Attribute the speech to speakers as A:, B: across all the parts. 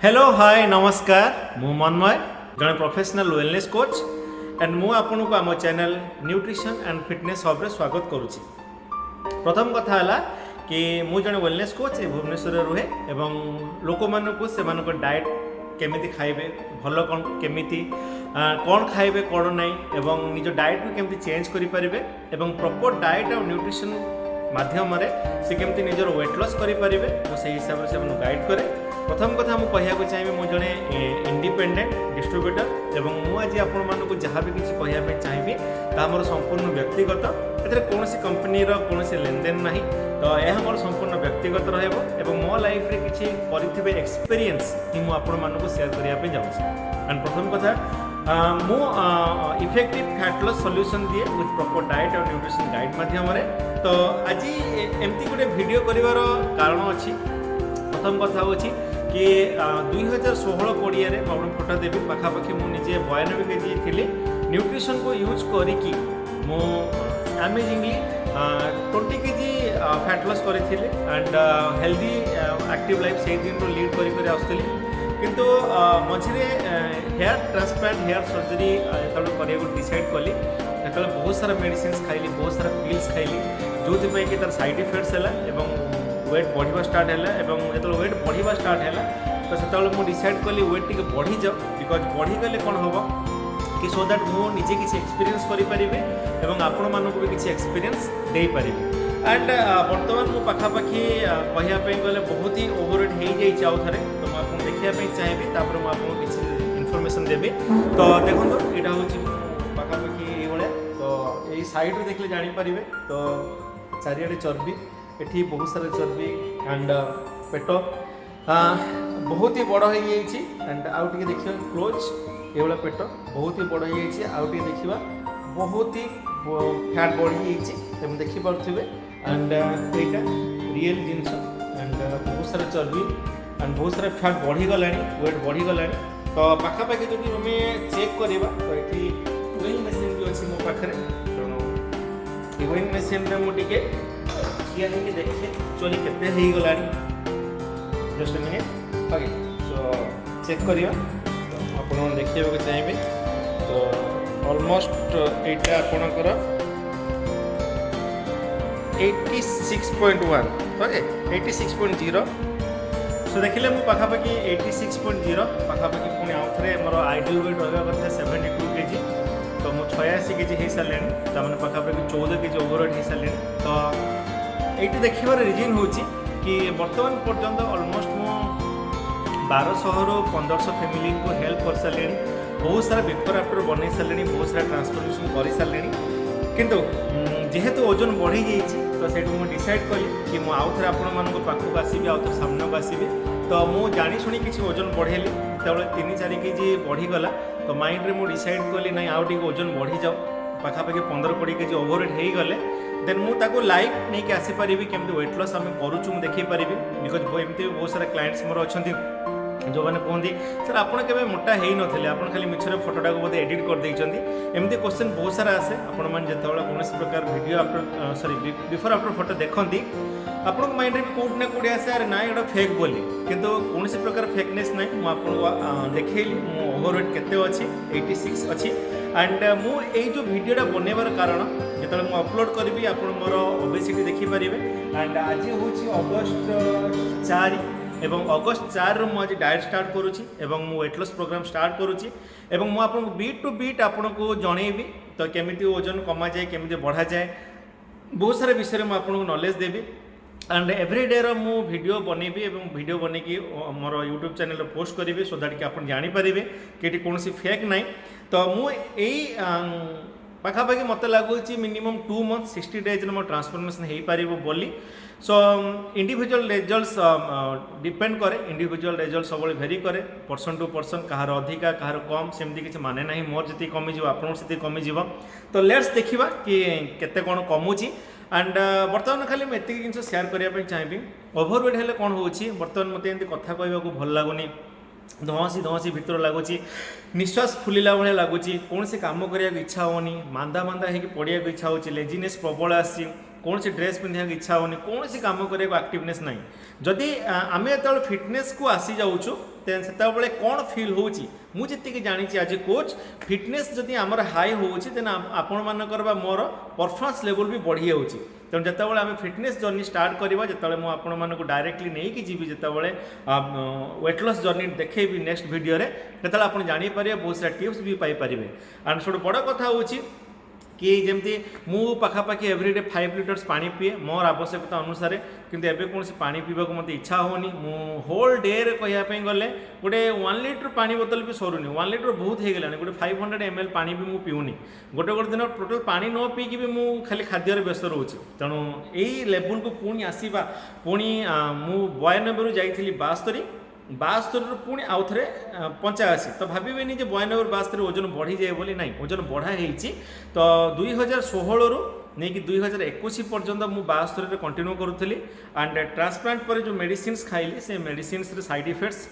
A: Hello hi नमस्कार मु मनमय जड़े प्रोफेशनल वेलनेस कोच एंड मु आपन को आम channel nutrition and fitness hub रे स्वागत करुच्ची। प्रथम कथा है कि मु जड़े वेलनेस कोच ए भुवनेश्वर रुहे एवं लोक मानक से डाएट केमिति खाइबे भल कौन केमिति कौन खाइबे कौन नहीं एवं निज डाएट को केमिति चेंज करि परिबे एवं प्रॉपर डाएट और न्यूट्रिशन माध्यम से केमिति निजर वेट लॉस करि परिबे तो सही हिसाब से गाइड करे। प्रथम कथा मुझे कहना चाहिए मुझे जड़े इंडिपेंडेंट डिस्ट्रीब्यूटर एवं मुझे आपण मानक जहाँ भी किसी कहना चाहिए मोर संपूर्ण व्यक्तिगत ए कौन कंपनी कौन लेनदेन ना तो यह मोर संपूर्ण व्यक्तिगत रहा मो लाइफ रे किसी करें एक्सपीरियंस ही मुझे सेयार करने जाऊँगी। एंड प्रथम कथा मु इफेक्टिव फैट लॉस सॉल्यूशन दिए विथ प्रॉपर डाइट और न्यूट्रिशन गाइड माध्यम तो आज एमती गोटे वीडियो करिवार कारण अच्छी। प्रथम कथा होची कि 2016-20 मैं फोटो देवी पाखापाखि मुझे 92 केजी थी न्यूट्रिशन को यूज करी मु अमेजिंगली 20 केजी फैट लॉस करी एंड हेल्दी एक्टिव लाइफ से दिन लीड करी आसुली किंतु मझे हेयर ट्रांसप्लांट हेयर सर्जरी जो डिसाइड कली जो बहुत सारा मेडिसिन खाइली बहुत सारा पिल्स खाइली जो कि तार साइड इफेक्ट्स है वेट बढ़ा स्टार्ट है जो वेट बढ़ा स्टार्ट है तो से डिसाइड कली वेट टी बढ़ी जाओ बिकज बढ़ीगले कौन हम कि सो दैट मुझे किसी एक्सपीरियंस करें आपण मानक भी किसी एक्सपीरियंस दे पारि। एंड बर्तमान मु पाखापाखि कहवाई गले बहुत ही ओवरवेट हो जाइए आउ थे तो मुझे देखापी चाहिए तापर मुझे किसी इनफॉरमेशन देवी तो देखो यहाँ हूँ पाखापाखि ये तो यही साइड देखले जानीपर तो चारिड़े चर्बी एठी बहुत सारा चर्बी एंड पेट बहुत ही बड़ हो एंड आउ टे देखिए क्लोज ये पेट बहुत ही बड़ हो आउ टे देखा बहुत ही फैट बढ़ी तुम देखिपे एंड यहाँ रियल जिनस एंड बहुत सारा चर्बी एंड बहुत सारा फैट बढ़ीगला वेट बढ़ीगला तो पाखापाखि जो आम चेक करवा तो ये वेइंग मशीन भी अच्छी मो पाखे तेणु वेइंग मशीन में मुझे ठिया होगी देखे चली केते गला just minute okay so check करिया तो आप देखा चाहिए तो ऑलमोस्ट एटा आपणकर 86.1 ओके 86.0 सो देखिले मु पाखापाखि 86.0 पाखापाखि पुणी आउ थे मोर आइडियल वेट रहा कथा 72 केजी तो मु 86 केजी हो सारे तमें पाखापाखि 14 केजी ओवरवेट हो सारे तो ये देखार रिजन हूँ कि बर्तमान पर्यंत ऑलमोस्ट मु 1200 ରୁ 1500 फैमिली को हेल्प कर सारे बहुत सारा बिफोर आफ्टर बन सारे बहुत सारा ट्रांसफॉर्मेशन कर सारे किंतु जेहेतु ओजन बढ़ी जाइए तो से डिसाइड कली कि मुझे आउ थे आपण पाखक आसबि आउ थे सामना को आसबि तो मुझे जाशुणी किसी ओजन बढ़ेली जो 3-4 केजी बढ़ीगला तो माइंड रे मुझे डिसाइड कली ना आउ टे ओजन बढ़ी जाओ पाखापाखि 15-20 केजी ओवरवेट हो गले देन मुझे लाइव नहीं कि आसीपारि केमती वेट लॉस आम करूँ देखी पारि बिकज एमती बहुत सारा क्लाइंट्स मोर अच्छा जो मैंने कहते सर आपड़ के मोटा हो ना आप खाली मिछर फोटोटा को बोधे एडिट कर एमती क्वेश्चन बहुत सारा आसे आपण मैंने जो कौन प्रकार video after sorry before after photo देखती आपण माइंड में कौट ना कौटे आसे अरे ना ये फेक बोली किंतु कौन प्रकार फेकनेस ना मुझे देखली ओवरवेट केते अच्छी 86 अच्छी एंड मु जो वीडियोटा बनवार कारण जो मुझे अपलोड करी आप मोर ओबेसिटी देखिपारे एंड आज हूँ अगस्ट 4 एवं अगस्ट 4 रु मुझे डाएट स्टार्ट करुच्ची एवं मु वेट लॉस प्रोग्राम स्टार्ट करुच्ची एवं मु आपको बीट टू बीट आपन को जनइबी तो केमिति ओजन कमा जाए केमिति बढ़ा जाए बहुत सारे विषय में आपको नॉलेज देवी एंड एवरीडे मु वीडियो बनइबी एवं वीडियो बनैकी मोर यूट्यूब चैनल पोस्ट करी सो दैट कि आप जानीपारे कि कौन फेक ना तो मुझे पाखापाखि मत लगुच मिनिमम 2 months 60 days मोर ट्रांसफॉर्मेशन हो पार बोली सो इंडिविजुअल रिजल्ट्स डिपेंड करे इंडिविजुअल रिजल्ट सब भेरी करे पर्सन टू पर्सन कहार अधिका कहार कम सेमती किसी माने ना मोर जी कमिज आपन से कमिज तो लेट्स देखा कि केते कौन कमुची एंड बर्तमान खाली मुझे एतिक जिन सेयार करने चाहिए ओवरवेट हेल्ले कौन हो बर्तमान मत एमती कथा कहवाक भल लगुनि धसी धसी भितर लगुच निश्वास फुलिला भाया लगुच कौन से कम करने इच्छा होनी मांदा मांदा हो पड़ा इच्छा हो लेजिनेस प्रबल आसी कौन सी ड्रेस पिंधा इच्छा होनी कौन सी काम करने एक्टिवनेस ना जदि आम जो फिटनेस को आसी जाऊँ से कौन फिल होची मुझे जानी आज कोच फिटनेस जदि आमर हाई होची देन आपण मानकर मोर परफॉर्मेंस लेवल भी बढ़ी जाऊँगी तेणु जितेबाला आम फिटनेस जर्नी स्टार्ट करवा जो मुझे आपण मानक डायरेक्टली नहीं जी जितेबाला वेट लॉस जर्नी देखेबी नेक्स्ट वीडियो जो आप जानीपर बहुत सारा टिप्स भी पाइपर एंड सब बड़ कथा हूँ कि जमती मु पाखापाखि एवरीडे 5 लीटर्स पानी पीए मोर आवश्यकता अनुसार किंतु एबे कौन से पानी पीवा को मत इच्छा होनी मु होल डे रे कहयापे गले गोटे 1 लीटर पानी बोतल भी सरुनी 1 लीटर बहुत हो गलानी गोटे 500 ml पानी भी मु पीऊनी गोटे गोटे दिन टोटल पानी न पीकी भी मु खाली खाद्य व्यस्त रोचे तेणु यही लेवल को पुणी आसवा पुणी मु 92 रु जाइथिली 72 पुणी आउ थे 85 तो भावे जे 92 ओजन बढ़ी जाए बोली ना ओजन बढ़ाई तो 2016 रु नहीं कि 2021 पर्यंत मुझे 72 कंटिन्यू करूली एंड ट्रांसप्लांट पर जो मेडिसिन खाइली से मेडिसिन साइड इफेक्ट्स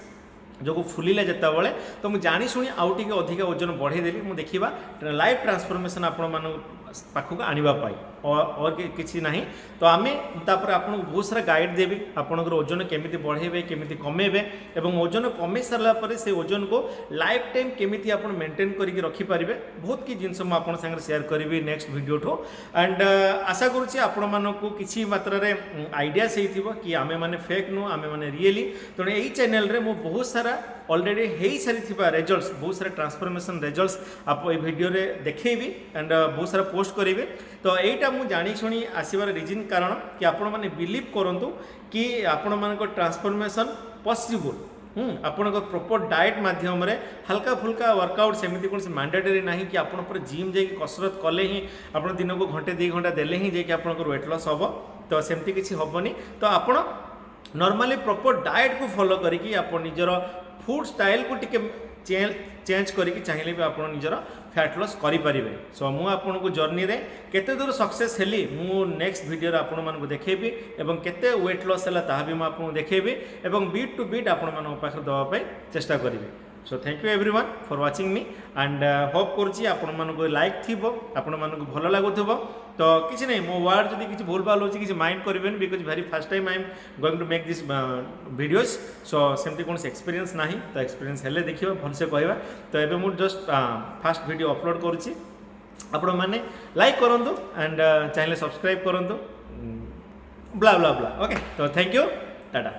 A: जो फुलिला जितेबाला तो मुझे जानी शुणी आउ टे अधिक ओजन बढ़ेदेली मुझे देखा लाइफ ट्रांसफॉर्मेशन आपण पाखक आने और किसी ना तो आम आपको बहुत सारा गाइड देवी आपंकर ओजन केमी बढ़ेबे केमी कमेबे और ओजन कमे सारापर से ओजन को लाइफ टाइम केमी आप मेंटेन करके रखिपारे बहुत कि जिनस मुझे सागर सेयार करी नेक्स्ट वीडियो ठो एंड आशा करुँच आपण मानक किसी मात्रा आइडियास हो कि आमे माने फेक नु आमे माने रियली तेणु यही चैनल रे मु बहुत सारा ऑलरेडी हो सारी रिजल्ट्स बहुत सारा ट्रांसफॉर्मेशन रिजल्ट्स आप ये वीडियो रे देखेबी एंड बहुत सारा पोस्ट करेंगे तो यहीटा मुझे जानी शुणी आसबार रिजन कारण कि आपण मैंने बिलीव करूँ कि आपण मान ट्रांसफॉर्मेशन पॉसिबल आपण प्रॉपर डाइट माध्यम हल्का फुल्का वर्कआउट सेमती कौन से मैंडेटरी ना कि आप जिम जाकि कसरत कले ही आप दिन को घंटे 2 घंटा देले ही जाकि आप वेट लॉस हम तो सेमती किसी हेनी तो आप नॉर्मली प्रॉपर डाइट को फॉलो करके आप निजर फूड स्टाइल को टिके चेंज करके चाहिए भी आप निजर फैट लॉस करें सो मुझे आपको जर्नी रे केते दूर सक्सेस हेली मु नेक्स्ट वीडियो आपण मानक देखेबी एवं केते वेट लॉस है ताहा भी मुझे देखेबी एवं बीट टू बीट आपण मानक पाखरे दवाई चेष्टा करी so thank you everyone for watching me and hope करुँची आपण मानक लाइक थी आपण मानक भल लगुव तो किसी नहीं मो वर्ड जब किसी भूल भाल होची किसी माइंड करेंगे because very fast time I am going to make this videos so सेमती कौन एक्सपीरियंस ना तो एक्सपीरियंस हेल्ले देखा भलसे कहवा तो ये मुझे जस्ट फास्ट वीडियो अपलोड करुँची आपण मैंने लाइक करूँ एंड चाहिए सब्सक्राइब करूँ ब्ला ब्ला ब्ला ओके तो थैंक यू टाटा।